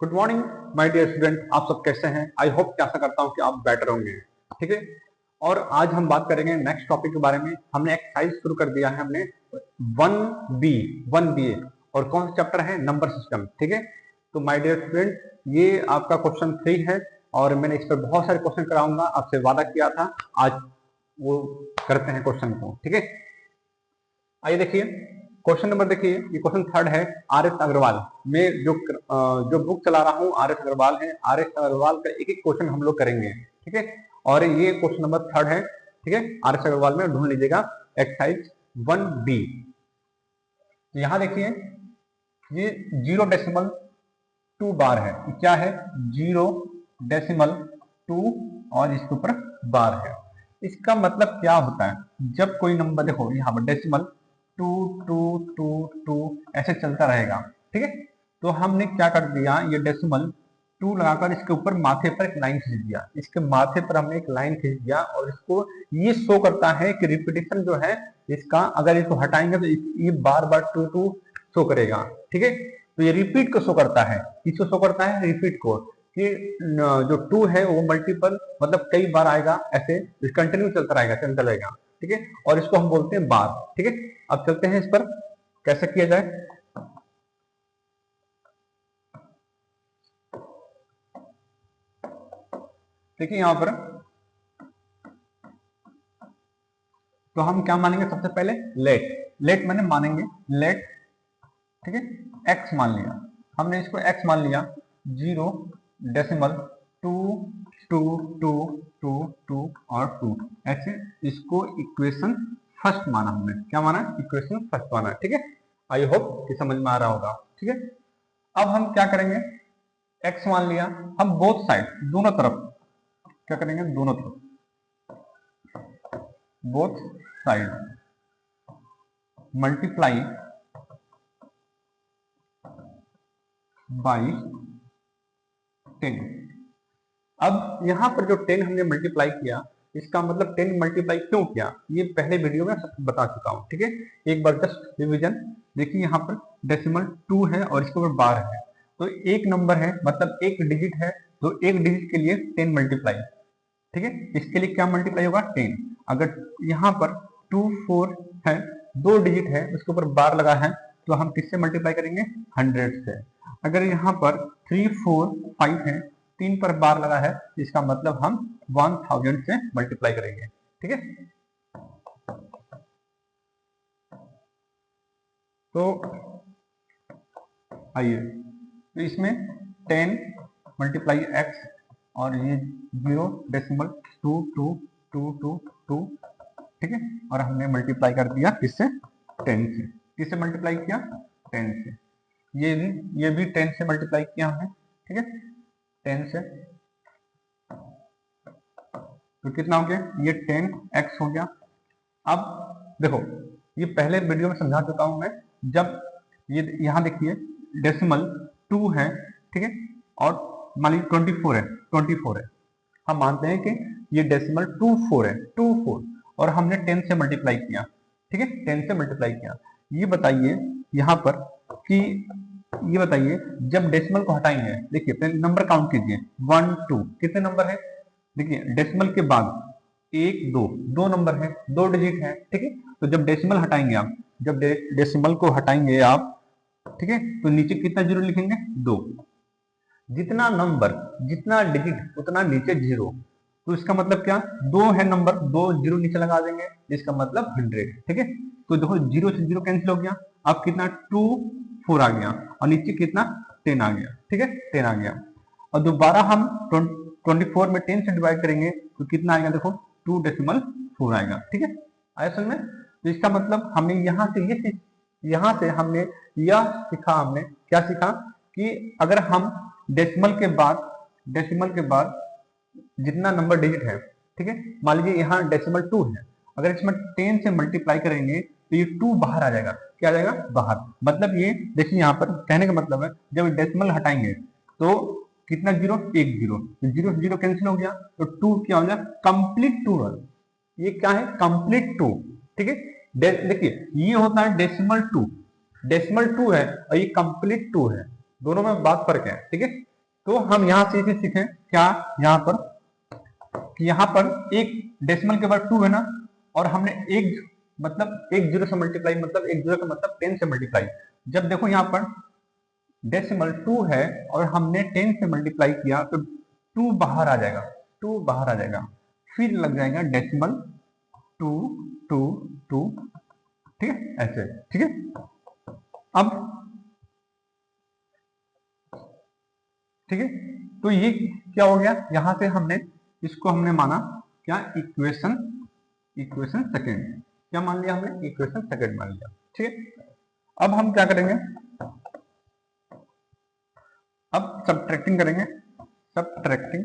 Good morning my dear student. आप सब कैसे हैं? आई होप कि आशा करता हूं कि आप बेटर होंगे। ठीक है। और आज हम बात करेंगे नेक्स्ट टॉपिक के बारे में। हमने एक्सरसाइज शुरू कर दिया है, हमने 1B 1BA और कौन सा चैप्टर है? Number system. ठीक है। तो माय डियर स्टूडेंट, ये आपका क्वेश्चन 3 है और मैंने इस पर बहुत सारे क्वेश्चन कराऊंगा, आपसे वादा किया था। आज वो करते हैं क्वेश्चन को। ठीक है। आइए देखिए क्वेश्चन नंबर, देखिए ये क्वेश्चन 3 है। आर एस अग्रवाल में जो बुक चला रहा हूँ, आर एस अग्रवाल है। आर एस अग्रवाल का एक एक क्वेश्चन हम लोग करेंगे। ठीक है। और ये क्वेश्चन नंबर 3 है। ठीक है। आर एस अग्रवाल में ढूंढ लीजिएगा एक्सरसाइज 1B। यहाँ देखिए ये 0.2 बार है। क्या है? 0.2 और इसके ऊपर बार है। इसका मतलब क्या होता है? जब कोई नंबर, देखो यहाँ पर डेसिमल 2 2 2 2 ऐसे चलता रहेगा। ठीक है। तो हमने क्या कर दिया, ये डेसिमल 2 लगाकर इसके ऊपर माथे पर एक लाइन खींच दिया। इसके माथे पर हमने एक लाइन खींच दिया और इसको ये शो करता है कि रिपीटेशन जो है इसका, अगर इसको हटाएंगे तो ये बार बार 2 2 शो करेगा। ठीक है। तो ये रिपीट को शो करता है। किसको शो करता है? रिपीट को। कि जो 2 है वो मल्टीपल, मतलब कई बार आएगा, ऐसे कंटिन्यू चलता रहेगा, चलता रहेगा। ठीक है। और इसको हम बोलते हैं बार। ठीक है। अब चलते हैं इस पर कैसे किया जाए। देखिए यहां पर तो हम क्या मानेंगे? सबसे पहले लेट। लेट मैंने मानेंगे लेट। ठीक है। एक्स मान लिया हमने, इसको एक्स मान लिया। 0.2 2 2 2 2 और 2 ऐसे इसको इक्वेशन फर्स्ट माना हमने। क्या माना? इक्वेशन फर्स्ट माना। ठीक है। आई होप कि समझ में आ रहा होगा। ठीक है। अब हम क्या करेंगे? एक्स मान लिया, हम बोथ साइड, दोनों तरफ क्या करेंगे? दोनों तरफ, बोथ साइड मल्टीप्लाई बाई 10। अब यहाँ पर जो 10 हमने मल्टीप्लाई किया, इसका मतलब 10 मल्टीप्लाई क्यों किया, ये पहले वीडियो में सब बता चुका हूँ। ठीक है। एक बार जस्ट रिवीजन। देखिए यहाँ पर डेसिमल 2 है और इसके ऊपर बार है, तो एक नंबर है, मतलब एक डिजिट है, तो एक डिजिट के लिए 10 मल्टीप्लाई। ठीक है। इसके लिए क्या मल्टीप्लाई होगा? 10। अगर यहाँ पर 2 4 है, दो डिजिट है, उसके ऊपर बार लगा है, तो हम किससे मल्टीप्लाई करेंगे? 100 से। अगर यहाँ पर 3 4 5 है, 3 पर बार लगा है, इसका मतलब हम 1000 से मल्टीप्लाई करेंगे। ठीक है। तो आइए, तो इसमें 10 मल्टीप्लाई एक्स और ये 0.22222। ठीक है। और हमने मल्टीप्लाई कर दिया किससे? 10 से। किससे मल्टीप्लाई किया? 10 से। ये भी 10 से मल्टीप्लाई किया हमने। ठीक है। 10 से तो कितना हो गया? ये 10x हो गया। अब देखो, ये पहले वीडियो में समझा चुका हूं मैं। जब ये यहाँ देखिए डेसिमल 2 है, ठीक है, और मान लीजिए 24 है, 24 है, हम मानते हैं कि ये डेसिमल 24 है, 24, और हमने 10 से मल्टीप्लाई किया। ठीक है। 10 से मल्टीप्लाई किया। ये बताइए यहाँ पर कि ये बताइए जब डेसिमल को हटाएंगे, देखिए पहले नंबर काउंट कीजिए, 1 2, कितने नंबर है? देखिए डेसिमल के बाद 1 2, दो नंबर है, दो डिजिट है। ठीक है। तो जब डेसिमल हटाएंगे आप, जब डेसिमल को हटाएंगे आप, ठीक है, तो नीचे कितना जीरो लिखेंगे? 2। जितना नंबर, जितना डिजिट, उतना नीचे जीरो। तो इसका मतलब क्या? 2 है नंबर, 2 जीरो नीचे लगा देंगे, इसका मतलब 100। ठीक है। तो देखो जीरो से जीरो कैंसिल हो गया। अब कितना? 2 4 आ गया और नीचे कितना? 10 आ गया। ठीक है। 10 आ गया। और दोबारा हम 24 में 10 से डिवाइड करेंगे तो कितना आएगा? देखो 2.4 आएगा। ठीक है। आया समझ में? तो इसका मतलब हमने यहाँ से ये चीज, यहाँ से हमने यह सीखा, हमने क्या सीखा कि अगर हम डेसिमल के बाद जितना नंबर डिजिट है, ठीक है, मान लीजिए यहाँ डेसिमल 2 है, अगर इसमें 10 से मल्टीप्लाई करेंगे तो ये 2 बाहर आ जाएगा। क्या आ जाएगा? बाहर। मतलब ये देखिए यहाँ पर कहने का मतलब है, जब डेसिमल हटाएंगे तो कितना जीरो? एक जीरो, तो जीरो से जीरो कैंसिल हो गया, तो 2 क्या हो गया? कंप्लीट 2। ये क्या है? कंप्लीट 2। ठीक है। देखिए ये होता है डेसिमल 2, डेसिमल 2 है और ये कंप्लीट 2 है। दोनों में बात फर्क है, ठीक है। तो हम यहाँ से चीज सीखें क्या, यहाँ पर कि यहाँ पर एक डेसिमल के बाद 2 है ना, और हमने एक मतलब एक जीरो से मल्टीप्लाई, मतलब एक जीरो का मतलब 10 से मल्टीप्लाई। जब देखो यहाँ पर डेसिमल 2 है और हमने 10 से मल्टीप्लाई किया तो 2 बाहर आ जाएगा, 2 बाहर आ जाएगा, फिर लग जाएगा डेसिमल 2 2 2, ठीक है, ऐसे, ठीक है। अब ठीक है, तो ये क्या हो गया, यहां से हमने इसको हमने माना क्या, इक्वेशन, इक्वेशन सेकंड, क्या मान लिया हमने, इक्वेशन सेकंड मान लिया, ठीक है। अब हम क्या करेंगे, अब सब्ट्रैक्टिंग करेंगे, subtracting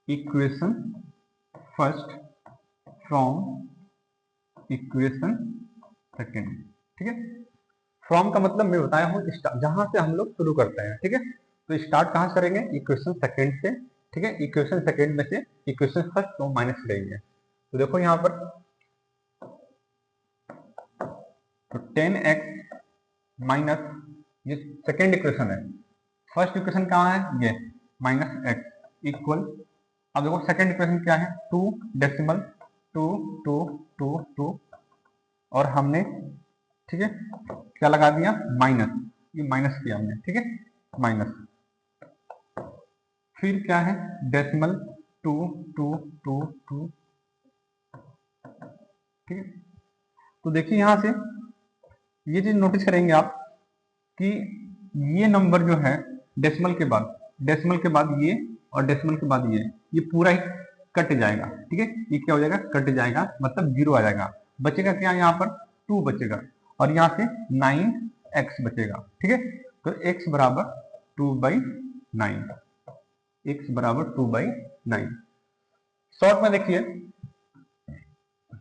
equation first from equation second, ठीक है। फ्रॉम का मतलब मैं बताया हूँ जहां से हम लोग शुरू करते हैं, ठीक है। तो स्टार्ट कहां से करेंगे, इक्वेशन सेकंड से, ठीक है। इक्वेशन सेकंड में से इक्वेशन फर्स्ट को माइनस करेंगे, तो देखो यहाँ पर तो 10x माइनस, ये सेकेंड इक्वेशन है, फर्स्ट इक्वेशन कहाँ है, ये माइनस एक्स इक्वल, अब देखो सेकेंड इक्वेशन क्या है, 2 डेसिमल 2 2 2 2, और हमने, ठीक है, क्या लगा दिया, माइनस, ये माइनस किया हमने, ठीक है, माइनस, फिर क्या है डेसिमल 2 2 2 2, ठीक है। तो देखिए यहां से ये चीज नोटिस करेंगे आप कि ये नंबर जो है डेसिमल के बाद, डेसिमल के बाद ये और डेसिमल के बाद ये पूरा ही कट जाएगा, ठीक है। ये क्या हो जाएगा, कट जाएगा, मतलब जीरो आ जाएगा, बचेगा क्या, यहाँ पर 2 बचेगा, और यहाँ से 9x बचेगा, ठीक है। तो x बराबर 2/9, x बराबर 2/9। शॉर्ट में देखिए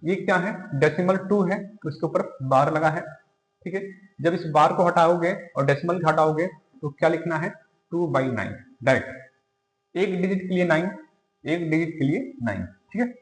ये क्या है, डेसिमल 2 है तो इसके ऊपर बार लगा है, ठीक है। जब इस बार को हटाओगे और डेसिमल हटाओगे तो क्या लिखना है, 2/9 डायरेक्ट, एक डिजिट के लिए 9, एक डिजिट के लिए 9, ठीक है।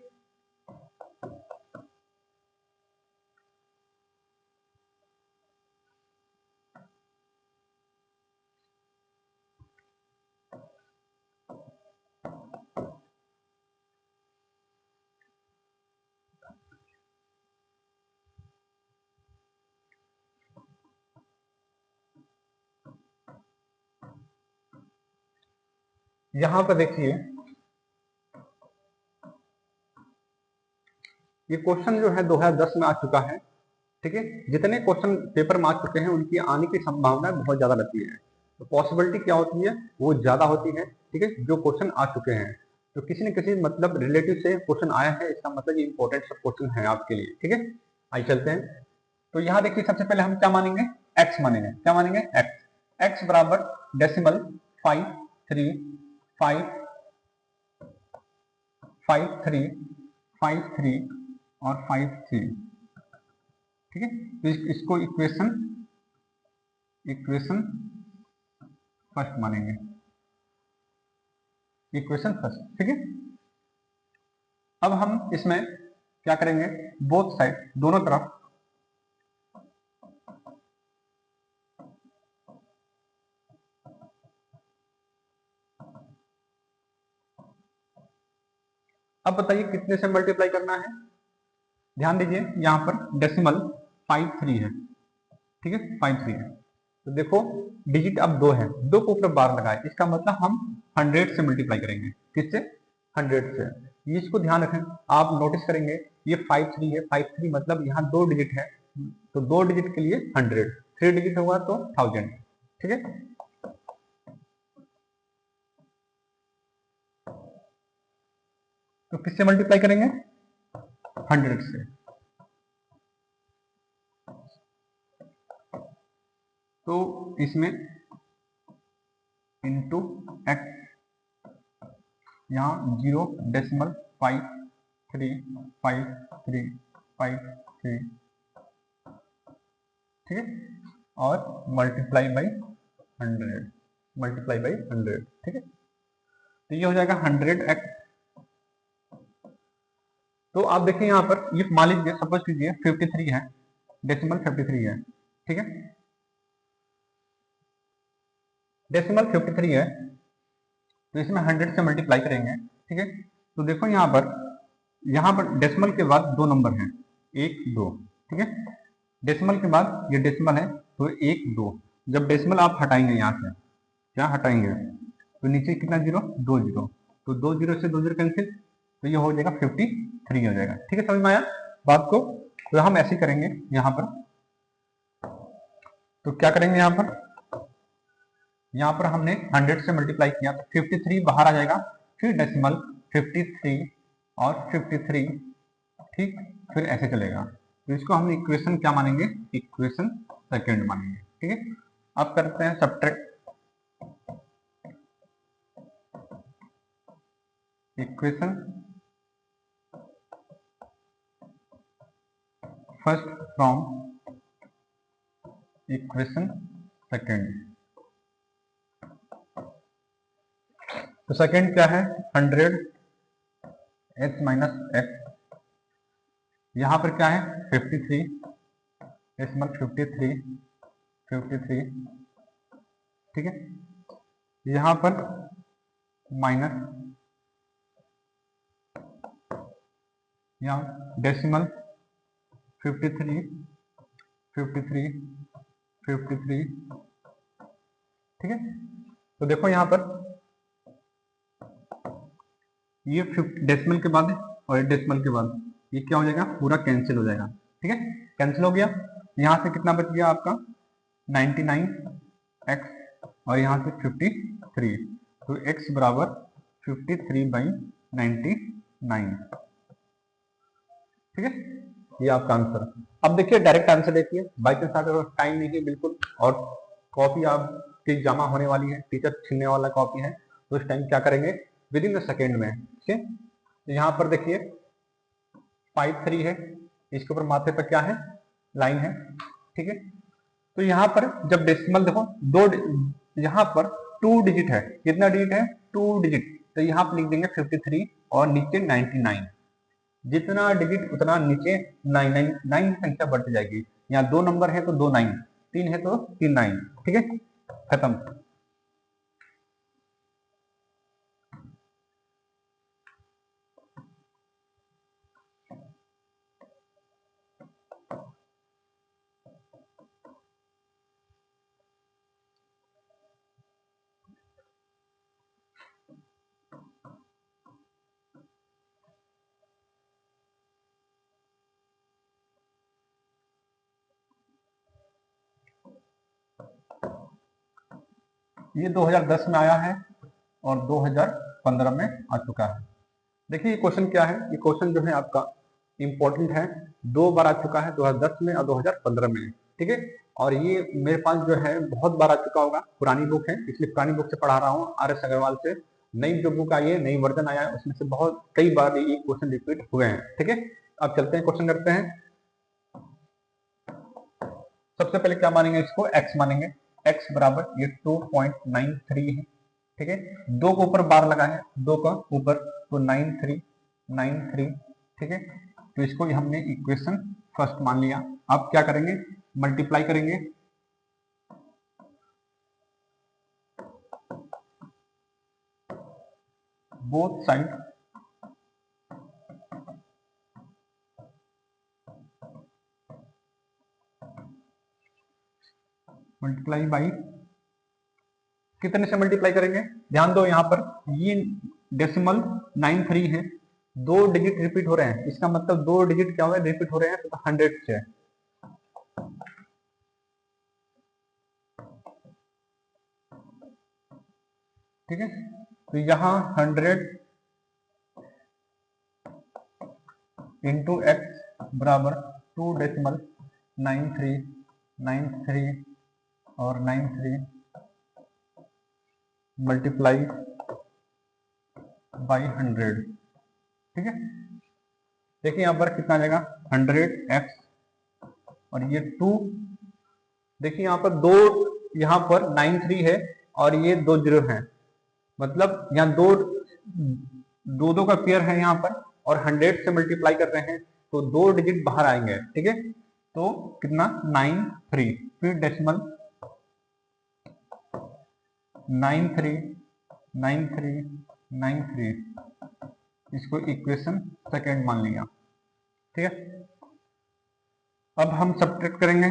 यहां पर देखिए ये क्वेश्चन जो है 2010 में आ चुका है, ठीक है। जितने क्वेश्चन पेपर में आ चुके हैं उनकी आने की संभावना बहुत ज्यादा रहती है, तो पॉसिबिलिटी क्या होती है, वो ज्यादा होती है, ठीक है, जो क्वेश्चन आ चुके हैं। तो किसी न किसी मतलब रिलेटिव से क्वेश्चन आया है, इसका मतलब ये इंपॉर्टेंट सब क्वेश्चन है आपके लिए, ठीक है। आइए चलते हैं। तो यहाँ देखिए सबसे पहले हम क्या मानेंगे, x मानेंगे, क्या मानेंगे, x, x बराबर डेसिमल 5 3 5 5 3 5 3 और 5 3, ठीक है। तो इसको इक्वेशन, इक्वेशन फर्स्ट मानेंगे, इक्वेशन फर्स्ट, ठीक है। अब हम इसमें क्या करेंगे, बोथ साइड, दोनों तरफ अब बताइए कितने से मल्टीप्लाई करना है। ध्यान दीजिए यहाँ पर डेसिमल 5 3 है, ठीक है, 5 3 है, तो देखो डिजिट अब 2 है, 2 को ऊपर बार लगाए, इसका मतलब हम 100 से मल्टीप्लाई करेंगे, किससे, 100 से। ये इसको ध्यान रखें, आप नोटिस करेंगे ये 5 3 है, 5 3 मतलब यहाँ 2 डिजिट है, तो 2 डिजिट के लिए 100, 3 डिजिट होगा तो 1000, ठीक है। तो किससे मल्टीप्लाई करेंगे, 100 से। तो इसमें इंटू एक्स, यहाँ 0 डेसिमल 5 3 5 3 5 3, ठीक है, और मल्टीप्लाई बाई 100, मल्टीप्लाई बाई 100, ठीक है। तो ये हो जाएगा 100x। तो आप देखिए यहाँ पर ये मान लीजिए, सपोज कीजिए 53 है, डेसिमल 53 है, ठीक है। डेसिमल 53 है, तो इसमें 100 से मल्टीप्लाई करेंगे, ठीक है। तो देखो यहाँ पर डेसिमल के बाद दो नंबर हैं, 1 2, ठीक है। डेसिमल के बाद ये डेसिमल है तो 1 2, जब डेसिमल आप हटाएंगे यहाँ से, क्या हटाएंगे, तो नीचे कितना जीरो, 2 जीरो, तो 2 जीरो से 2 जीरो कैंसिल, तो ये हो जाएगा 53 हो जाएगा, ठीक है। समझ में आया बात को। तो हम ऐसे करेंगे यहाँ पर, तो क्या करेंगे यहाँ पर हमने 100 से मल्टीप्लाई किया तो 53 बाहर आ जाएगा, फिर डेसिमल 53 और 53, ठीक, फिर ऐसे चलेगा। तो इसको हम इक्वेशन क्या मानेंगे, इक्वेशन सेकंड मानेंगे, ठीक है। अब करते हैं subtract, equation first from equation second. तो सेकंड क्या है, 100 x माइनस एक्स, यहां पर क्या है 53, डेसिमल 53, ठीक है। यहां पर माइनस, यहाँ डेसिमल 53, 53, ठीक है। तो देखो यहाँ पर ये डेसिमल के बाद और डेसिमल के बाद ये क्या हो जाएगा, पूरा कैंसिल हो जाएगा, ठीक है। कैंसिल हो गया, यहाँ से कितना बच गया आपका 99x और यहाँ से 53, तो x बराबर 53/99, ठीक है। ये आपका आंसर। अब देखिए डायरेक्ट आंसर देखिए, बाई चांस अगर टाइम नहीं है बिल्कुल और कॉपी आपकी जमा होने वाली है, टीचर छीनने वाला कॉपी है, तो इस टाइम क्या करेंगे, विद इन द सेकेंड में, ठीक है। तो यहाँ पर देखिए 53 है, इसके ऊपर माथे पर क्या है, लाइन है, ठीक है। तो यहाँ पर जब डेसिमल देखो दो, यहाँ पर 2 डिजिट है, कितना डिजिट है, 2 डिजिट, तो यहाँ पर लिख देंगे 53 और नीचे 99, जितना डिजिट उतना नीचे 9 संख्या बढ़ती जाएगी। यहाँ 2 नंबर है तो 2 9, 3 है तो 3 9, ठीक है, खत्म। ये 2010 में आया है और 2015 में आ चुका है। देखिए ये क्वेश्चन क्या है, ये क्वेश्चन जो है आपका इंपॉर्टेंट है, 2 बार आ चुका है, 2010 में और 2015 में, ठीक है। और ये मेरे पास जो है बहुत बार आ चुका होगा, पुरानी बुक है इसलिए पुरानी बुक से पढ़ा रहा हूँ, RS अग्रवाल से। नई जो बुक आई है, नई वर्जन आया है, उसमें से बहुत कई बार ये क्वेश्चन रिपीट हुए हैं, ठीक है। अब चलते हैं क्वेश्चन करते हैं। सबसे पहले क्या मानेंगे, इसको x मानेंगे, x बराबर ये 2.93 है, ठीक है। 2 के ऊपर बार लगा है, 2 का ऊपर, तो 93, ठीक है। तो इसको हमने इक्वेशन फर्स्ट मान लिया। अब क्या करेंगे, मल्टीप्लाई करेंगे, बोथ साइड, मल्टीप्लाई बाई, कितने से मल्टीप्लाई करेंगे, ध्यान दो यहाँ पर ये डेसिमल 93 है, 2 डिजिट रिपीट हो रहे हैं, इसका मतलब 2 डिजिट क्या हो रहे हैं, रिपीट हो रहे हैं, तो 100 से, ठीक है। तो यहाँ 100 इंटू एक्स बराबर 2.93 और 93 मल्टीप्लाई बाई 100, ठीक है। देखिए यहाँ पर कितना आ जाएगा, 100x और ये 2, देखिए यहाँ पर 2, यहाँ पर 93 है और ये 2 जीरो है, मतलब यहाँ दो का पेयर है यहाँ पर, और 100 से मल्टीप्लाई कर रहे हैं तो 2 डिजिट बाहर आएंगे, ठीक है। तो कितना 93, फिर डेसिमल 939393, इसको इक्वेशन सेकेंड मान लिया। ठीक है, अब हम सब्ट्रैक्ट करेंगे।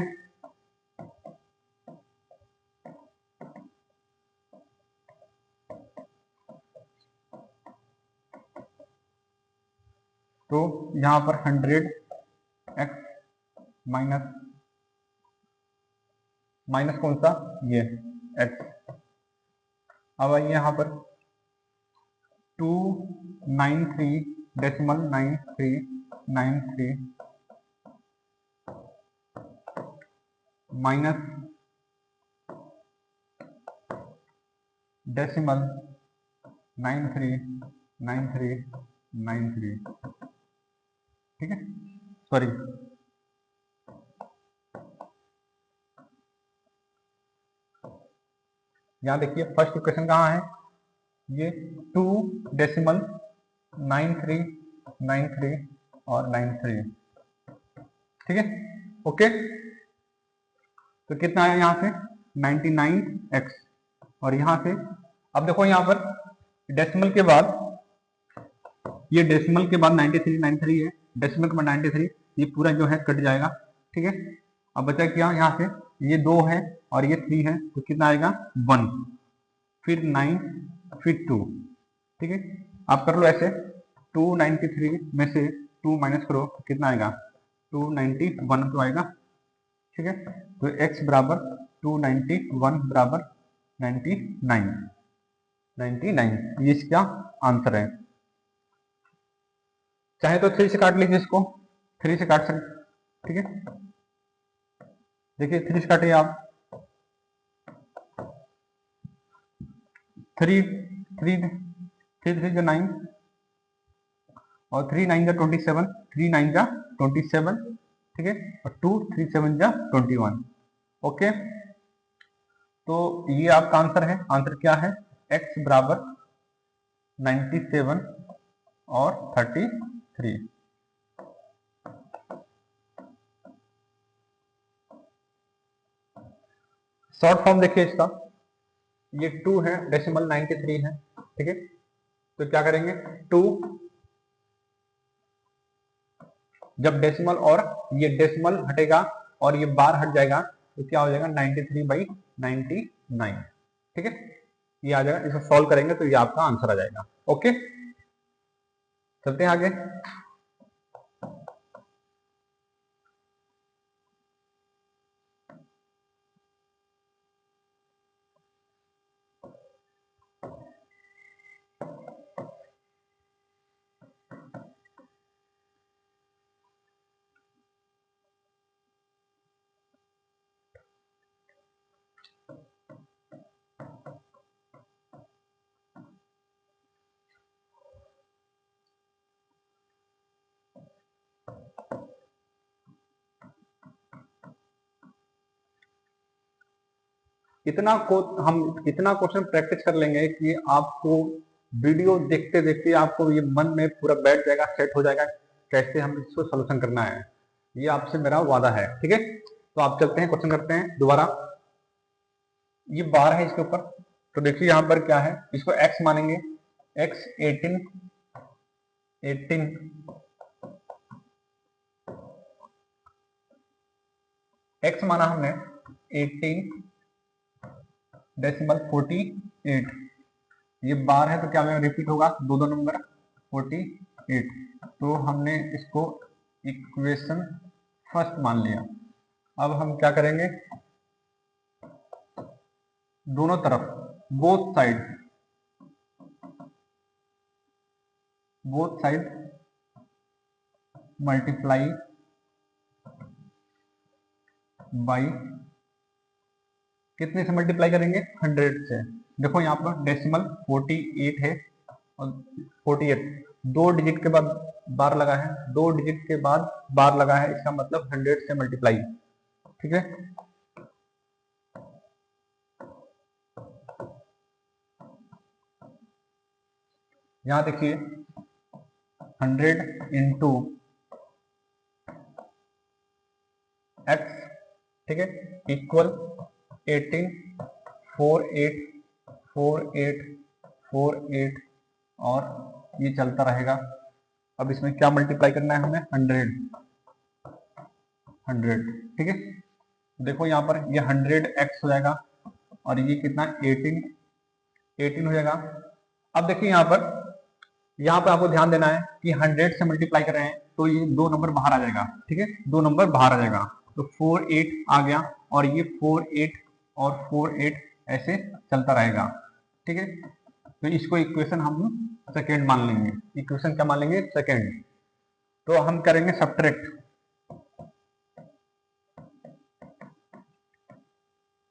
तो यहां पर 100x माइनस माइनस कौन सा, ये x। अब आइए यहां पर 293.9393 माइनस डेसिमल 939393। ठीक है, सॉरी, यहां देखिए फर्स्ट इक्वेशन कहाँ है, ये 2.9393 और 93। ठीक है, ओके। तो कितना आया यहाँ से 99x, और यहाँ से अब देखो यहाँ पर डेसिमल के बाद, ये डेसिमल के बाद 93 है, डेसिमल के बाद 93, ये पूरा जो है कट जाएगा। ठीक है, अब बचा क्या, यहाँ से ये 2 है और ये 3 है, तो कितना आएगा 1, फिर 9, फिर 2। ठीक है, आप कर लो ऐसे, 293 में से 2 माइनस करो तो कितना आएगा 291 तो आएगा। ठीक है, तो x बराबर 291 बराबर 99, ये इसका आंसर है। चाहे तो 3 से काट लीजिए, इसको 3 से काट सकते। ठीक है, देखिए 3 से काटिए आप, 3 3 3 जा 9 और 3 9 जा 27, 3 9 जा 27। ठीक है, और 2 3 7 जा 21। ओके, तो ये आपका आंसर है। आंसर क्या है, x बराबर 97 और 33। शॉर्ट फॉर्म देखिए इसका, ये 2 है, डेसिमल 93 है। ठीक है, तो क्या करेंगे, 2 जब डेसिमल और ये डेसिमल हटेगा और ये बार हट जाएगा तो क्या हो जाएगा 93/99। ठीक है, ये आ जाएगा, इसे सॉल्व करेंगे तो ये आपका आंसर आ जाएगा। ओके, चलते हैं आगे। हम इतना क्वेश्चन प्रैक्टिस कर लेंगे कि आपको वीडियो देखते देखते आपको ये मन में पूरा बैठ जाएगा, सेट हो जाएगा कैसे हम इसको सोल्यूशन करना है। ये आपसे मेरा वादा है। ठीक है, तो आप चलते हैं, क्वेश्चन करते हैं दोबारा। ये बार है इसके ऊपर, तो देखिए यहाँ पर क्या है, इसको x मानेंगे, x 18 x माना हमने 18.48। ये बार है तो क्या में रिपीट होगा, दो नंबर 48, तो हमने इसको इक्वेशन फर्स्ट मान लिया। अब हम क्या करेंगे, दोनों तरफ बोथ साइड मल्टीप्लाई बाई, कितने से मल्टीप्लाई करेंगे 100 से। देखो यहाँ पर डेसिमल 48 है और 48 दो डिजिट के बाद बार लगा है, 2 डिजिट के बाद बार लगा है, इसका मतलब 100 से मल्टीप्लाई। ठीक है, यहां देखिए 100 इंटू x, ठीक है, इक्वल 1848 4848 और ये चलता रहेगा। अब इसमें क्या मल्टीप्लाई करना है हमें, 100, ठीक है। देखो यहाँ पर ये 100x हो जाएगा और ये कितना 18 हो जाएगा। अब देखिए यहाँ पर आपको ध्यान देना है कि 100 से मल्टीप्लाई कर रहे हैं तो ये दो नंबर बाहर आ जाएगा, ठीक है, दो नंबर बाहर आ जाएगा। तो 48 आ गया और ये 48 और 48 ऐसे चलता रहेगा, ठीक है। तो इसको इक्वेशन हम सेकेंड मान लेंगे। इक्वेशन क्या मान लेंगे, सेकेंड। तो हम करेंगे subtract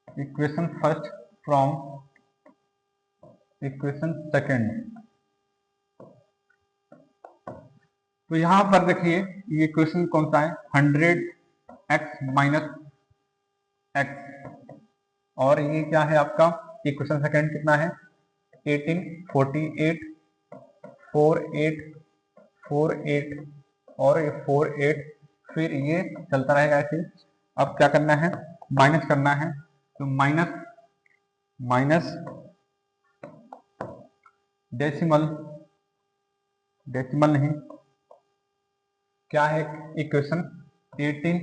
equation first from equation second. तो यहां पर देखिए ये इक्वेशन कौन सा है, 100x माइनस एक्स, और ये क्या है आपका इक्वेशन सेकेंड कितना है 18, 48, 48, 48 और ये 48, फिर ये चलता रहेगा ऐसे। अब क्या करना है, माइनस करना है। तो माइनस माइनस डेसिमल डेसिमल नहीं, क्या है इक्वेशन 18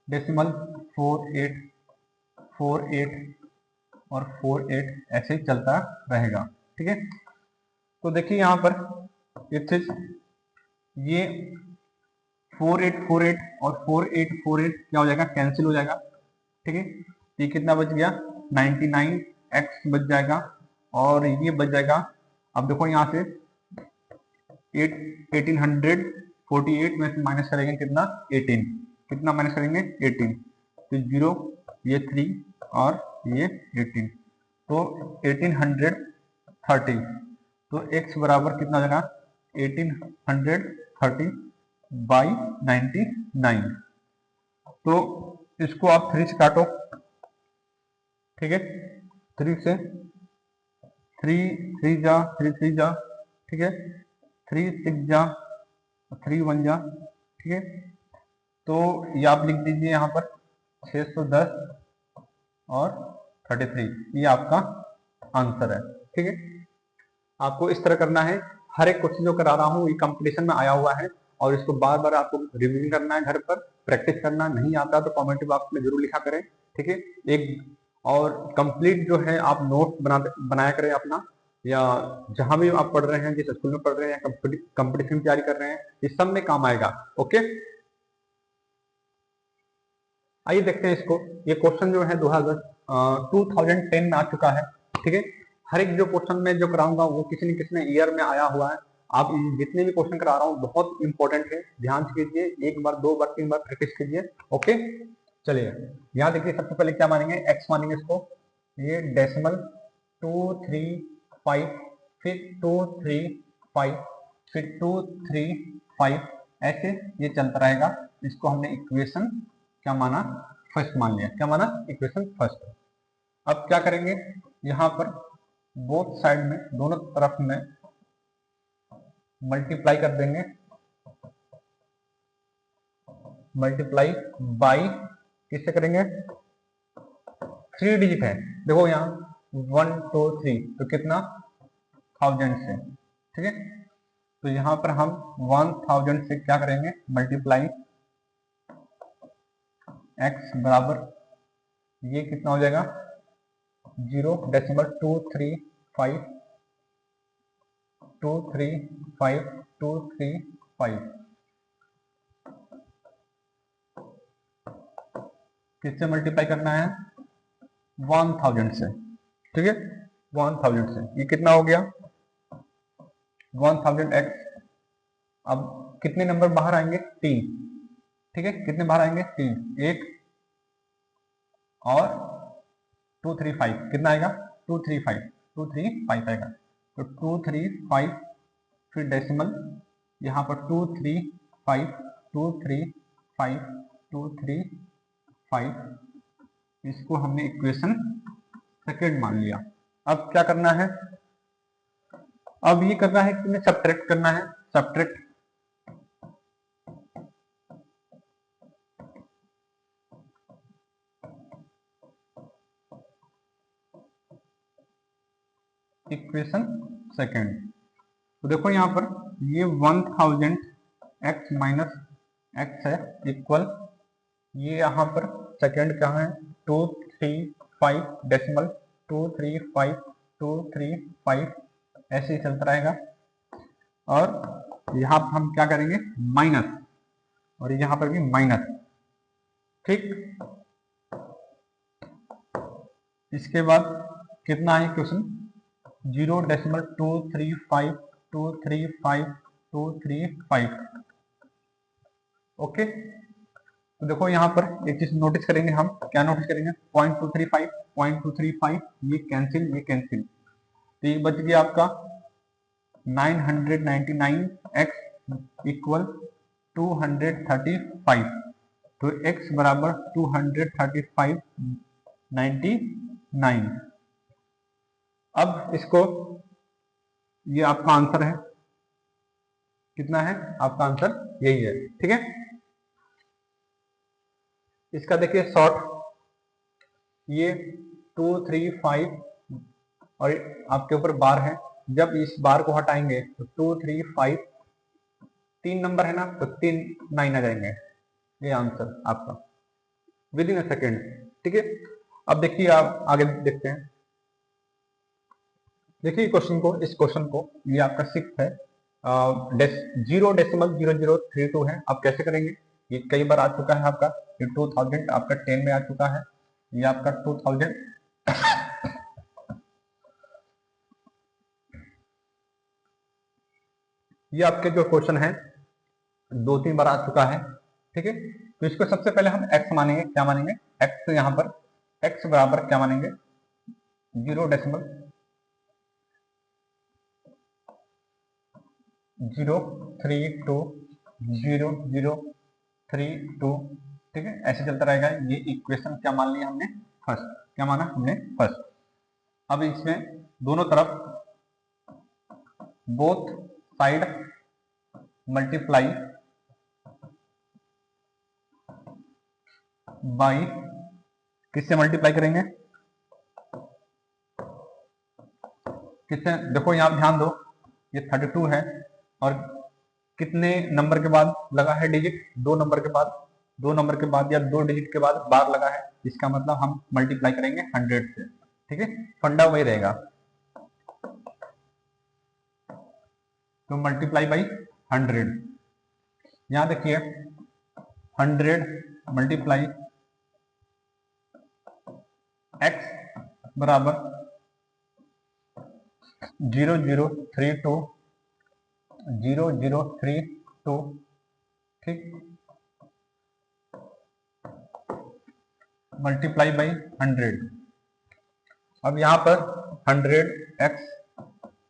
डेसिमल 48 48 और 48 ऐसे ही चलता रहेगा, ठीक है। तो देखिए यहाँ पर इट इज ये 4848 और 4848 क्या हो जाएगा, कैंसिल हो जाएगा, ठीक है। ये कितना बच गया, 99x बच जाएगा और ये बच जाएगा। अब देखो यहाँ से 1848 में से माइनस करेंगे कितना 18, कितना माइनस करेंगे 18, तो 0, ये 3 और ये 18, तो 1830। तो x बराबर कितना हो जाएगा 1830 बाई 99। तो इसको आप 3 से काटो, ठीक है, 3 से 3 जा 3 जा, ठीक है, 3 6 जा 3 1 जा, ठीक है। तो ये आप लिख दीजिए यहाँ पर 610 और 33, ये आपका आंसर है, ठीक है। आपको इस तरह करना है। हर एक क्वेश्चन जो करा रहा हूँ ये कंपटीशन में आया हुआ है और इसको बार बार आपको रिवीजन करना है, घर पर प्रैक्टिस करना। नहीं आता तो कमेंट बॉक्स में जरूर लिखा करें, ठीक है। एक और कंप्लीट जो है आप नोट बनाया करें अपना, या जहां भी आप पढ़ रहे हैं, जिस स्कूल में पढ़ रहे हैं या कंपटीशन की तैयारी कर रहे हैं, इस सब में काम आएगा। ओके, आइए देखते हैं इसको। ये क्वेश्चन जो है 2010 में आ चुका है, ठीक है। हर एक जो क्वेश्चन में जो कराऊंगा वो किसी न किसी ईयर में आया हुआ है। आप जितने भी क्वेश्चन करा रहा हूँ बहुत इंपॉर्टेंट है, ध्यान से कीजिए, एक बार 2 बार 3 बार प्रैक्टिस कीजिए। ओके, चलिए यहाँ देखिए, सबसे पहले क्या मानेंगे, एक्स मानेंगे इसको। ये डेसिमल 235, फिर 235, फिर 235, ऐसे ये चलता रहेगा। इसको हमने इक्वेशन क्या माना, फर्स्ट मान लिया। क्या माना, इक्वेशन फर्स्ट। अब क्या करेंगे, यहाँ पर बोथ साइड में, दोनों तरफ में मल्टीप्लाई कर देंगे, मल्टीप्लाई बाई, किससे करेंगे, 3 डिजिट है, देखो यहाँ 1 2 3, तो कितना 1000 से, ठीक है। तो यहाँ पर हम 1000 से क्या करेंगे, मल्टीप्लाई x बराबर, ये कितना हो जाएगा 0.235 235 235, किससे मल्टीप्लाई करना है, 1000 से, ठीक है, 1000 से। ये कितना हो गया 1000x। अब कितने नंबर बाहर आएंगे, 3, ठीक है, कितने बाहर आएंगे 3, 1 और 235, कितना आएगा 235 आएगा। तो 235, फिर डेसिमल, यहाँ पर 235 235 235, इसको हमने इक्वेशन सेकेंड मान लिया। अब क्या करना है, अब ये करना है कि सब्ट्रैक्ट करना है, सब्ट्रैक्ट इक्वेशन सेकेंड। तो देखो यहाँ पर ये 1000 x माइनस एक्स है इक्वल, ये यहाँ पर सेकेंड क्या है 235 डेसिमल 235 ऐसे ही चलता रहेगा। और यहाँ पर हम क्या करेंगे माइनस, और यहाँ पर भी माइनस, ठीक। इसके बाद कितना है क्वेश्चन 0.235 ओके। तो देखो यहाँ पर एक चीज नोटिस करेंगे, हम क्या नोटिस करेंगे 0.235 ये कैंसिल, तो ये बच गया आपका 999x इक्वल 235, तो x बराबर 235.99। अब इसको, ये आपका आंसर है, कितना है आपका आंसर यही है, ठीक है। इसका देखिए शॉर्ट, ये 235 और आपके ऊपर बार है, जब इस बार को हटाएंगे तो 235 तीन नंबर है ना, तो 3 9 आ जाएंगे, ये आंसर आपका विद इन अ सेकेंड, ठीक है। अब देखिए आप आगे देखते हैं, देखिए क्वेश्चन को, इस क्वेश्चन को, ये आपका 6 है, 0.0032 है। आप कैसे करेंगे, ये कई बार आ चुका है आपका, ये 2000 आपका 10 में आ चुका है, ये आपका 2000 ये आपके जो क्वेश्चन है 2-3 बार आ चुका है, ठीक है। तो इसको सबसे पहले हम x मानेंगे, क्या मानेंगे x, यहाँ पर x बराबर क्या मानेंगे 0.032, ठीक है, ऐसे चलता रहेगा। ये इक्वेशन क्या मान लिया हमने फर्स्ट, क्या माना हमने फर्स्ट। अब इसमें दोनों तरफ बोथ साइड मल्टीप्लाई बाई, किससे मल्टीप्लाई करेंगे, किससे, देखो यहां ध्यान दो, ये 32 है और कितने नंबर के बाद लगा है डिजिट, 2 नंबर के बाद, 2 नंबर के बाद या 2 डिजिट के बाद बार लगा है, इसका मतलब हम मल्टीप्लाई करेंगे 100 से, ठीक है, फंडा वही रहेगा। तो मल्टीप्लाई बाई 100, यहां देखिए 100 मल्टीप्लाई x बराबर 0032, ठीक, मल्टीप्लाई बाई 100। अब यहाँ पर 100x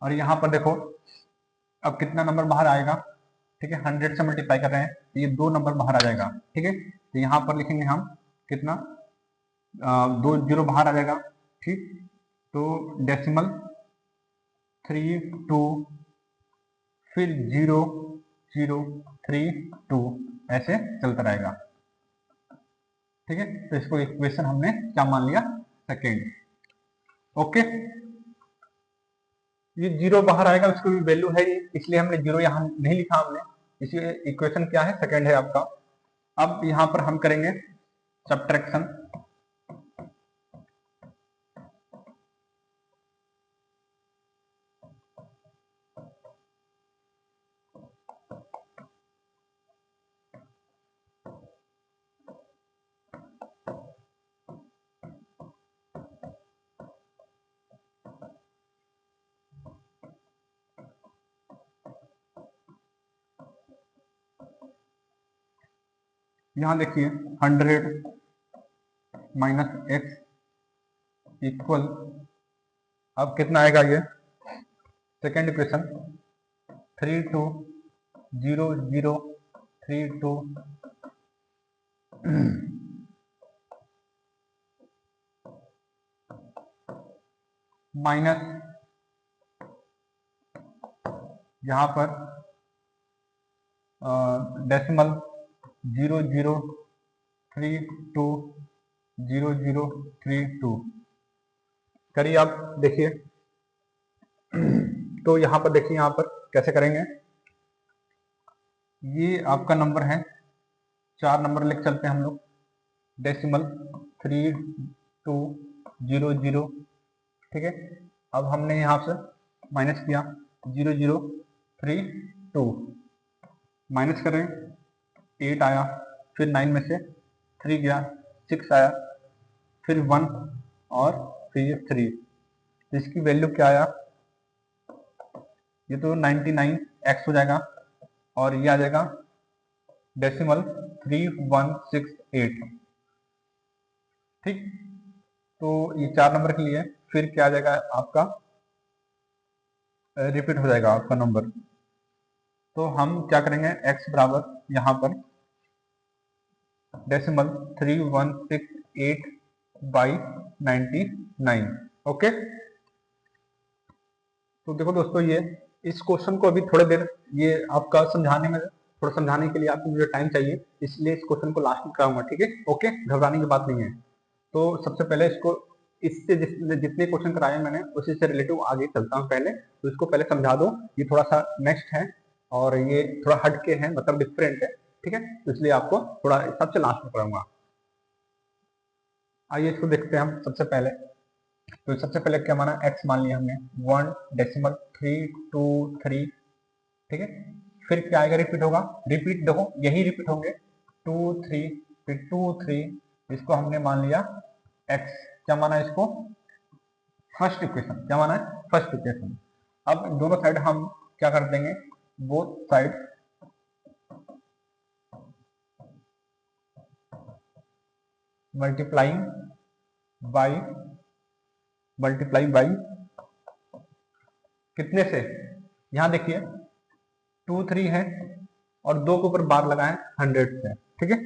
और यहाँ पर देखो अब कितना नंबर बाहर आएगा, ठीक है, 100 से मल्टीप्लाई कर रहे हैं, तो ये 2 नंबर बाहर आ जाएगा, ठीक है। तो यहाँ पर लिखेंगे हम कितना 2 जीरो बाहर आ जाएगा, ठीक। तो डेसिमल 32 फिर 0032 ऐसे चलता रहेगा, ठीक है। तो इसको इक्वेशन हमने क्या मान लिया सेकेंड, ओके। ये 0 बाहर आएगा, उसको भी वैल्यू है इसलिए हमने 0 यहाँ नहीं लिखा हमने, इसलिए इक्वेशन क्या है सेकेंड है आपका। अब यहाँ पर हम करेंगे सब्ट्रैक्शन, यहाँ देखिए 100 माइनस एक्स इक्वल, अब कितना आएगा ये सेकेंड इक्वेशन 320032 माइनस यहाँ पर डेसिमल 0032 करिए आप देखिए तो यहाँ पर देखिए, यहाँ पर कैसे करेंगे, ये आपका नंबर है, 4 नंबर लेके चलते हैं हम लोग, डेसिमल 3200, ठीक है। अब हमने यहाँ से माइनस किया 0032, माइनस करें 8 आया, फिर 9 में से 3 गया 6 आया, फिर 1 और फिर ये 3, इसकी वैल्यू क्या आया, ये तो 99x हो जाएगा और ये आ जाएगा डेसिमल 3168, ठीक। तो ये 4 नंबर के लिए, फिर क्या आ जाएगा आपका, रिपीट हो जाएगा आपका नंबर। तो हम क्या करेंगे, x बराबर यहाँ पर डेसिमल 3168 बाई 99, ओके। तो देखो दोस्तों, ये इस क्वेश्चन को अभी थोड़ी देर, ये आपका समझाने में, थोड़ा समझाने के लिए आपको मुझे टाइम चाहिए, इसलिए इस क्वेश्चन को लास्ट में कराऊंगा, ठीक है, ओके, घबराने की बात नहीं है। तो सबसे पहले इसको, इससे जितने क्वेश्चन कराए मैंने उसी से रिलेटिव आगे चलता हूँ पहले, तो इसको पहले समझा दो, ये थोड़ा सा नेक्स्ट है और ये थोड़ा हट के है, मतलब डिफरेंट है, ठीक है, तो इसलिए आपको थोड़ा सबसे लास्ट में कराऊंगा। आइए इसको देखते हैं हम सबसे पहले। तो सबसे पहले क्या माना, x मान लिया हमने 1.323, ठीक है। फिर क्या आएगा, रिपीट होगा, रिपीट देखो यही रिपीट होंगे 2 3, फिर 2 3, इसको हमने मान लिया x, क्या माना इसको, फर्स्ट इक्वेशन, क्या माना है, फर्स्ट इक्वेशन। अब दोनों साइड हम क्या कर देंगे, बोथ साइड मल्टीप्लाई बाई कितने से, यहां देखिए 2 3 है और 2 के ऊपर बार लगा है 100 से, ठीक है,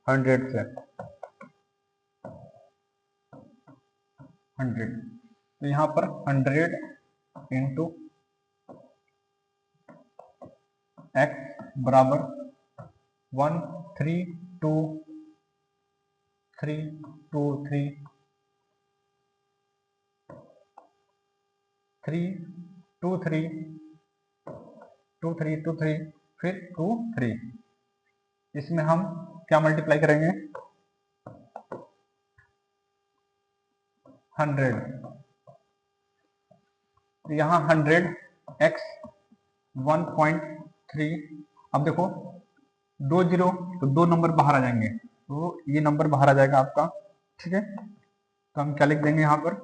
100 से 100, तो यहाँ पर 100 इंटू एक्स बराबर 13233 323 फिर 23, इसमें हम क्या मल्टीप्लाई करेंगे, 100, तो यहाँ 100 x 1.3, अब देखो 2 0, तो 2 नंबर बाहर आ जाएंगे, तो ये नंबर बाहर आ जाएगा आपका, ठीक है। तो हम क्या लिख देंगे यहाँ पर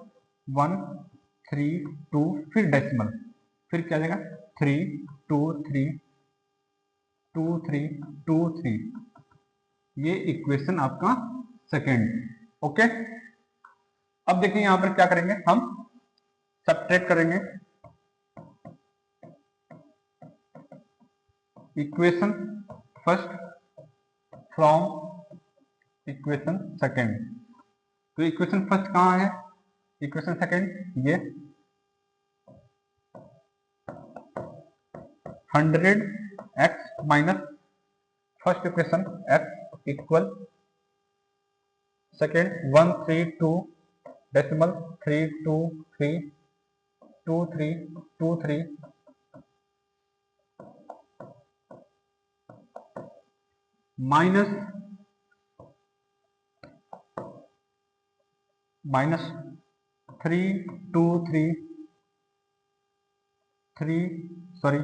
1 3 2, फिर डेसिमल, फिर क्या जाएगा 3 2 3 2 3 2 3, ये इक्वेशन आपका सेकेंड, ओके। अब देखिए यहाँ पर क्या करेंगे, हम सब्ट्रैक्ट करेंगे equation first from equation second. तो इक्वेशन फर्स्ट कहाँ है, इक्वेशन सेकेंड, ये 100x minus first equation x equal second 132 decimal 323 minus 323 sorry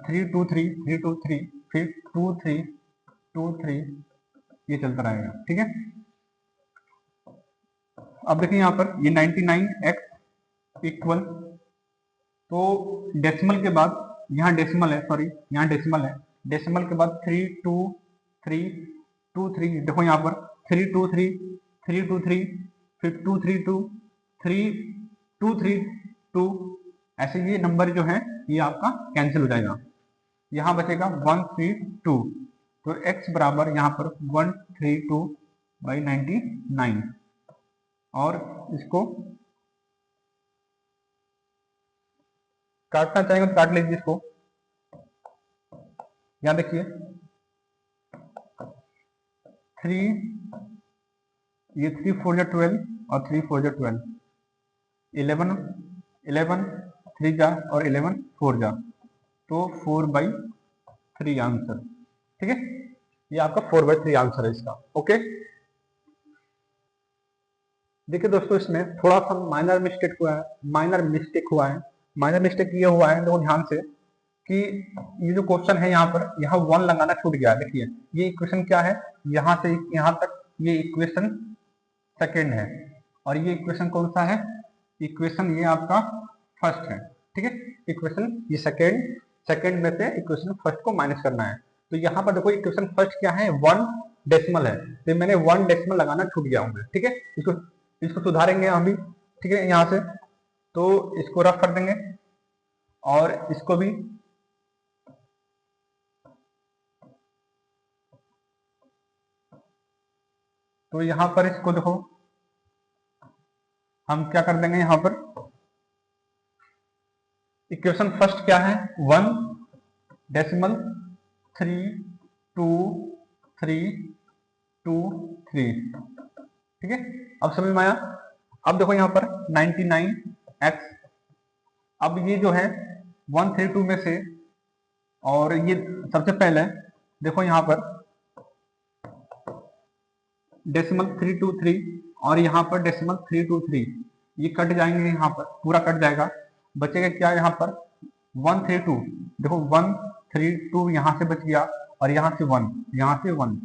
323 फिर 23 ये चलता रहेगा, ठीक है। अब देखिए यहाँ पर ये 99x इक्वल, तो डेसिमल के बाद यहाँ डेसिमल है, सॉरी यहाँ डेसिमल है, डेसिमल के बाद 323 देखो यहाँ पर 323 फिर 232 ऐसे ये नंबर जो है ये आपका कैंसिल हो जाएगा, यहाँ बचेगा 132, तो x बराबर यहाँ पर 132/99, और इसको काटना चाहेंगे तो काट लीजिए इसको, यहाँ देखिए 3, ये 3 4 12 और 3 4 12, 11 11 3 जा और 11 4 जा, तो 4/3 आंसर। ठीक है, ये आपका 4/3 आंसर है इसका। ओके, देखिए दोस्तों इसमें थोड़ा सा माइनर मिस्टेक हुआ है, माइनर मिस्टेक हुआ है। माइनर मिस्टेक ये हुआ है, देखो ध्यान से, कि ये जो क्वेश्चन है यहाँ पर, यहाँ 1 लगाना छूट गया। देखिए ये इक्वेशन क्या है, यहाँ से यहाँ तक ये इक्वेशन सेकेंड है, और ये इक्वेशन कौन सा है, इक्वेशन ये आपका फर्स्ट है। ठीक है, इक्वेशन ये सेकेंड में से इक्वेशन फर्स्ट को माइनस करना है। तो यहाँ पर देखो इक्वेशन फर्स्ट क्या है, 1 डेसिमल है, तो मैंने 1 डेसिमल लगाना छूट गया हूँ। ठीक है, इसको सुधारेंगे हम भी। ठीक है, यहाँ से तो इसको रफ कर देंगे और इसको भी, तो यहाँ पर इसको देखो हम क्या कर देंगे, यहाँ पर इक्वेशन फर्स्ट क्या है, 1 डेसिमल 3 2 3 2 3। ठीक है, अब समझ में आया। अब देखो यहाँ पर 99x, अब ये जो है 132 में से, और ये सबसे पहले देखो यहाँ पर डेसिमल 323 और यहाँ पर डेसिमल 323, ये कट जाएंगे, यहाँ पर पूरा कट जाएगा, बचेगा क्या यहाँ पर 132। देखो 132 यहाँ से बच गया, और यहाँ से 1, यहाँ से 1,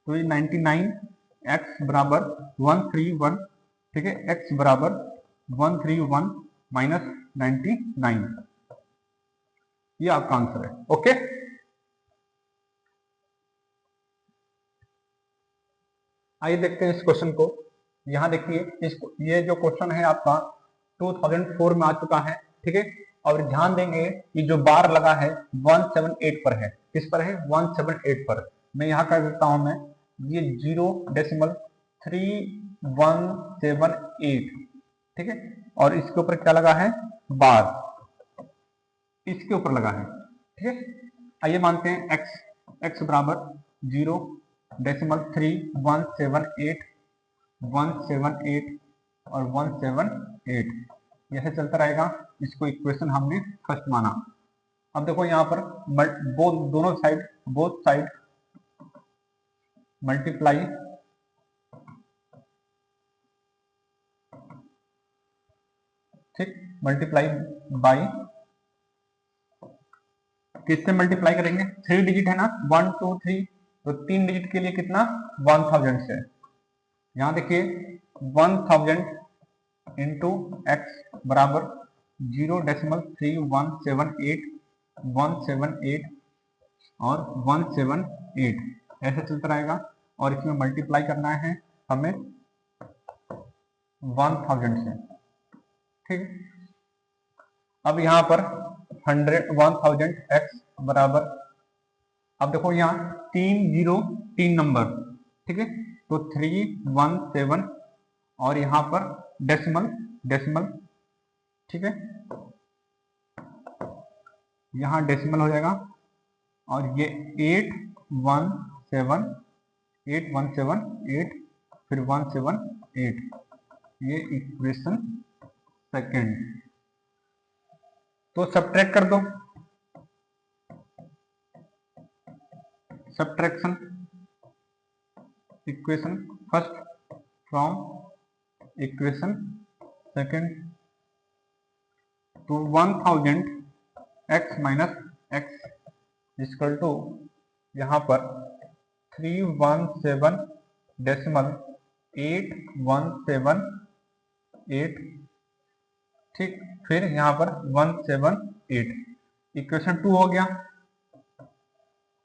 तो ये 99x बराबर 131। ठीक है, x बराबर 131 माइनस 99, ये आपका आंसर है। ओके, आइए देखते हैं इस क्वेश्चन को। यहाँ देखिए ये जो क्वेश्चन है आपका 2004 में आ चुका है। ठीक है, और ध्यान देंगे कि जो बार लगा है 178 पर है। किस पर है, 178 पर। मैं यहाँ कर देता हूं, मैं ये 0.3178। ठीक है, और इसके ऊपर क्या लगा है, बार इसके ऊपर लगा है। ठीक है, आइए मानते हैं x बराबर 0.3178 178 और 178, यह चलता रहेगा। इसको इक्वेशन हमने फर्स्ट माना। अब देखो यहाँ पर दोनों साइड, बोथ साइड मल्टीप्लाई, ठीक, मल्टीप्लाई बाई, किससे मल्टीप्लाई करेंगे, 3 डिजिट है ना, 1 2 3, तो 3 डिजिट के लिए कितना, 1000 से। यहाँ देखिए 1000 इंटू एक्स बराबर 0.3178 178 और 178, ऐसे चलता रहेगा, और इसमें मल्टीप्लाई करना है हमें 1000 से। ठीक, अब यहाँ पर 1000 एक्स बराबर, अब देखो यहाँ 3 नंबर। ठीक है, तो 317 और यहाँ पर डेसिमल। ठीक है, यहाँ डेसिमल हो जाएगा, और ये 8 फिर 178, ये इक्वेशन सेकेंड। तो सब्ट्रैक्ट कर दो, subtraction equation first from equation second, तो 1000 x minus x equal to यहाँ पर 317.8178। ठीक, फिर यहाँ पर 178, इक्वेशन 2 हो गया।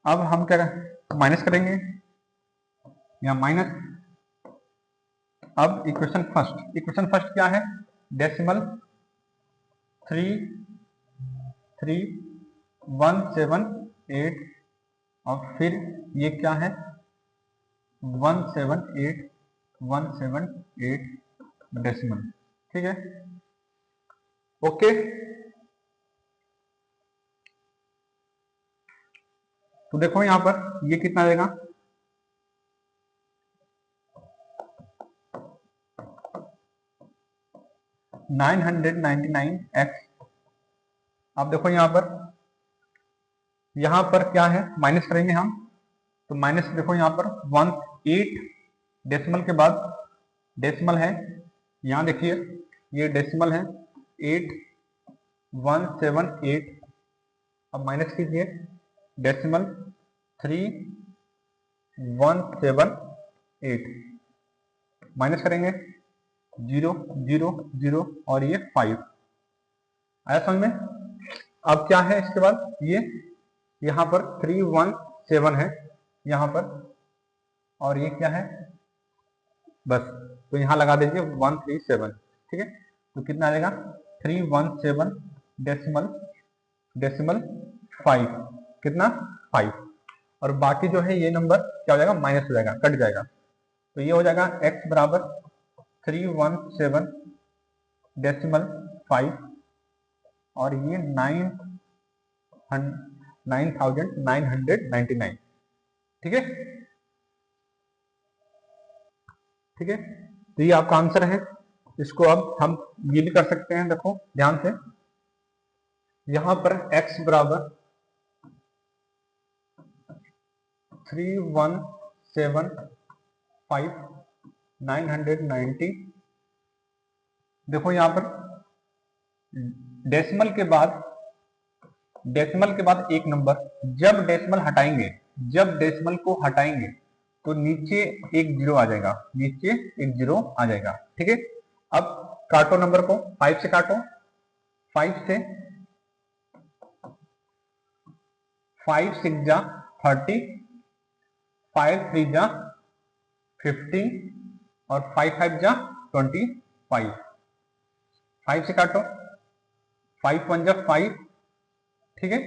अब हम क्या माइनस करेंगे, यहाँ माइनस, अब इक्वेशन फर्स्ट क्या है, डेसिमल 33178, और फिर ये क्या है 178 डेसिमल। ठीक है, ओके, तो देखो यहाँ पर ये कितना आएगा, 999x। अब देखो यहाँ पर क्या है, माइनस करेंगे हम, तो माइनस देखो यहाँ पर 8 डेसिमल के बाद डेसिमल है, यहाँ देखिए ये डेसिमल है 8178। अब माइनस कीजिए डेसिमल 3178, माइनस करेंगे 0 0 0 और ये 5 आया समझ में। अब क्या है इसके बाद, ये यहाँ पर 317 है यहाँ पर, और ये क्या है बस, तो यहाँ लगा दीजिए 137, ठीक है। तो कितना आ जाएगा 317 डेसिमल डेसिमल 5, कितना 5, और बाकी जो है ये नंबर क्या हो जाएगा, माइनस हो जाएगा, कट जाएगा। तो ये हो जाएगा x बराबर 317 डेसिमल 5 और ये 9999, ठीक है, ठीक है। तो ये आपका आंसर है। इसको अब हम ये भी कर सकते हैं, देखो ध्यान से, यहां पर x बराबर 317,990। देखो यहाँ पर डेसिमल के बाद एक नंबर, जब डेसिमल हटाएंगे, जब डेसिमल को हटाएंगे तो नीचे एक जीरो आ जाएगा, नीचे एक जीरो आ जाएगा, ठीक है। अब काटो नंबर को, 5 से काटो, 5 से 5 6 जा 30, 5 3 जा 15 और 5 5 जा 25। 5 से काटो, 5 1 जा 5, ठीक है,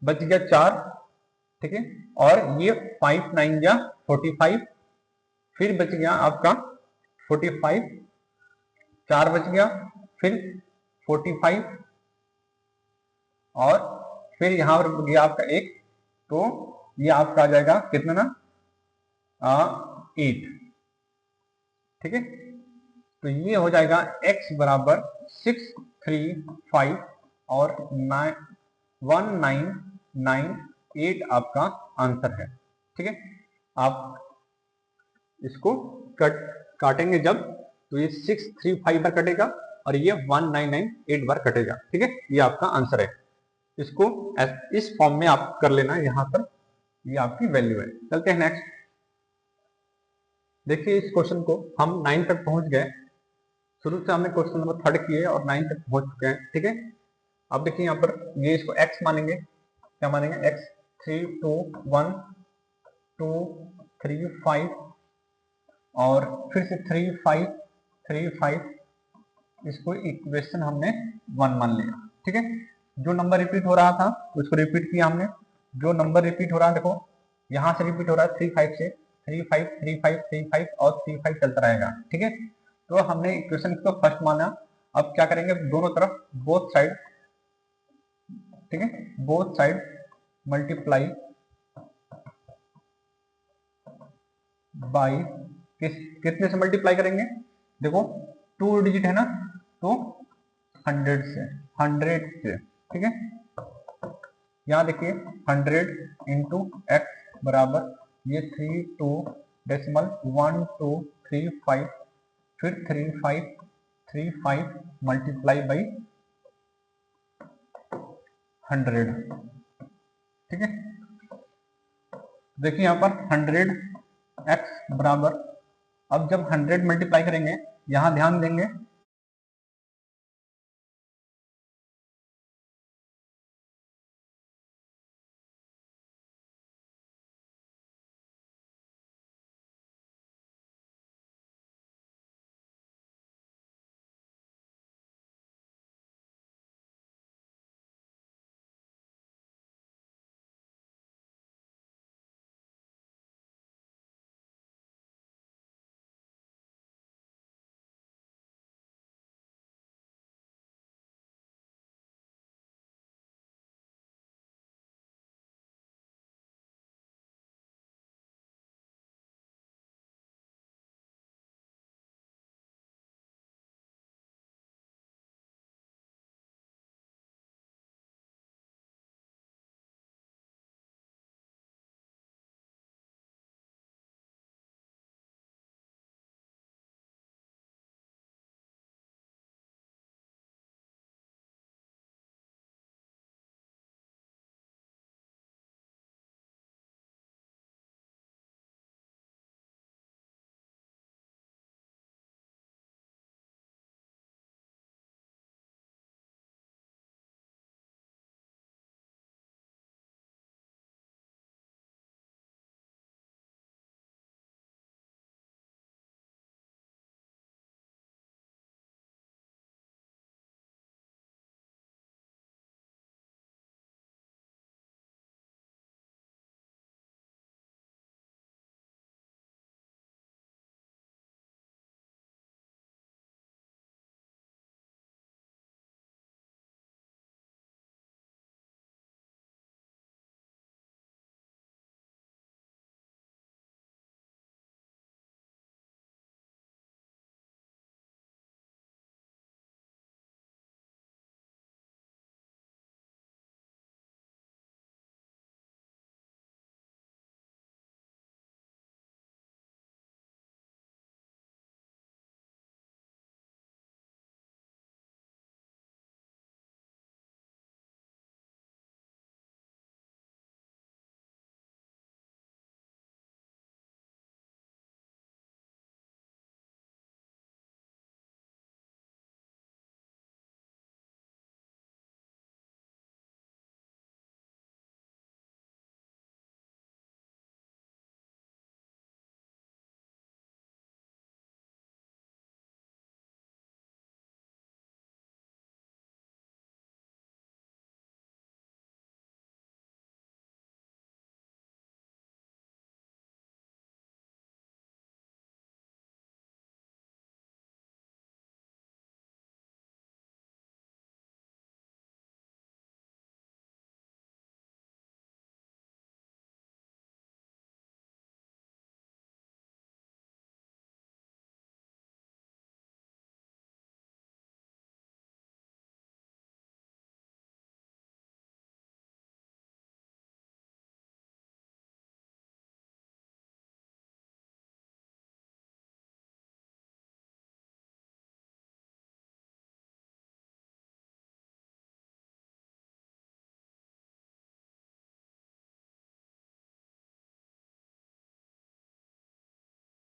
बच गया 4, ठीक है, और ये 5 9 जा 45, फिर बच गया आपका 45, 4 बच गया, फिर 45 और फिर यहाँ पर गया आपका 1, तो ये आपका आ जाएगा कितना ना 8, ठीक है। तो ये हो जाएगा x बराबर 635 और 1998 आपका आंसर है, ठीक है। आप इसको काटेंगे जब, तो ये 635 बार कटेगा और ये 1998 बार कटेगा, ठीक है। ये आपका आंसर है। इसको इस फॉर्म में आप कर लेना, यहां पर ये आपकी वैल्यू है। चलते हैं नेक्स्ट। देखिए इस क्वेश्चन को हम 9 तक पहुंच गए, शुरू से हमने क्वेश्चन नंबर 3 किए और 9 तक पहुंच चुके हैं, ठीक है। अब देखिए यहाँ पर ये इसको x मानेंगे, क्या मानेंगे x, 3 2 1 2 3 5 और फिर से 3 5 3 5, इसको इक्वेशन हमने 1 मान लिया, ठीक है। जो नंबर रिपीट हो रहा था उसको रिपीट किया हमने, जो नंबर रिपीट हो रहा है देखो यहां से रिपीट हो रहा है 3 5 से, 3 5 3 5 3 5 और 3 5 चलता रहेगा, ठीक है। तो हमने इक्वेशन को फर्स्ट माना। अब क्या करेंगे, दोनों तरफ बोथ साइड, ठीक है, बोथ साइड मल्टीप्लाई बाई कितने से मल्टीप्लाई करेंगे, देखो 2 डिजिट है ना, तो 100 से, 100 से, ठीक है। यहां देखिए 100 इंटू एक्स बराबर ये 3 2 डेसिमल 1 2 3 5 फिर 3 5 3 5 मल्टीप्लाई बाई 100, ठीक है। देखिए यहाँ पर 100 x बराबर, अब जब 100 मल्टीप्लाई करेंगे, यहां ध्यान देंगे